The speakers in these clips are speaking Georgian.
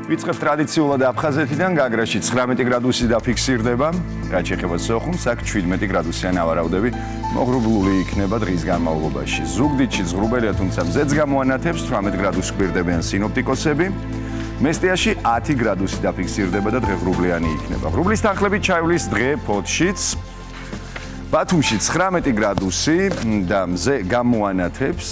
ვიწყებ ტრადიციულად აფხაზეთიდან, გაგრაში 19 გრადუსი დაფიქსირდება, რაც შეეხება სოხუმს, აქ 17 გრადუსიანი ავარაუდები მოღრუბლული იქნება დღის განმავლობაში. ზუგდიდში ზღვრუბელია, თუმცა მზეც გამოანათებს, 18 გრადუსს გვირდებიან სინოპტიკოსები. მესტიაში 10 გრადუსი დაფიქსირდება და დღე ღრუბლიანი იქნება. ღრუბლის თანხლებით ჩაივლის დღე ფოთშიც. ბათუმში 19 გრადუსი და მზე გამოანათებს,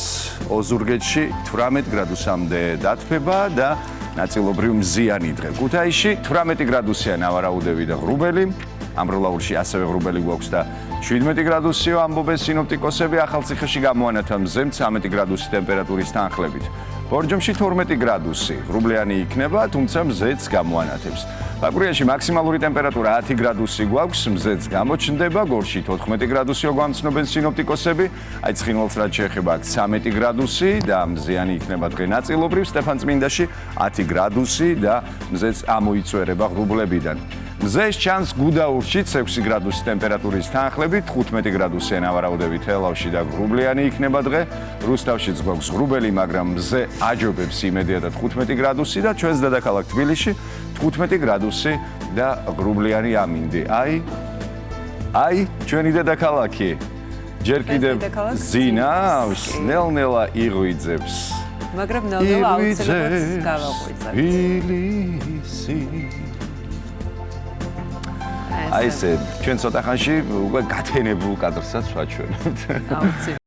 ოზურგეთში 18 გრადუსამდე დათბება და ნაწილობრივ მზიანი დღე. ქუთაისში 18 გრადუსიანი ავარაუდები და ღრუბელი. ამბროლაურში ასევე ღრუბელი გვაქვს და 17 გრადუსიო ამბობენ სინოპტიკოსები. ახალციხეში გამოანათა მზე 13 გრადუსი ტემპერატურის თანხლებით. ბორჯომში 12 გრადუსი, ღრუბლიანი იქნება, თუმცა მზეც გამოანათებს. ბაკურიაში მაქსიმალური ტემპერატურა 10 გრადუსი გვაქვს, მზეც გამოჩნდება, გორში 14 გრადუსიო გვამცნობენ სინოპტიკოსები. აი ცხინვალს რაც შეეხება აქ 13 გრადუსი და მზიანი იქნება დღე ნაწილობრივ, სტეფანწმინდაში 10 გრადუსი და მზეც ამოიწვერება ღრუბლებიდან. მზეს ჩანს გუდაურში 6 გრადუსი ტემპერატურის თანხლებით, 15 გრადუსიან ავარაუდები თელავში და ღრუბლიანი იქნება დღე. რუსთავშიც გვაქვს ღრუბელი, მაგრამ მზე აჯობებს იმედიადად 15 გრადუსი და ჩვენს დედაქალაქ თბილისში 15 გრადუსი და ღრუბლიანი ამინდი. აი, ჩვენი დედაქალაქი. ჯერ კიდევ ზინავს, ნელ-ნელა იღვიძებს. მაგრამ ნელ-ნელა აუცილებლად გავაღვიძებთ. აი ესე, ჩვენ ცოტა ხანში უკვე გათენებულ კადრსაც ვაჩვენებთ.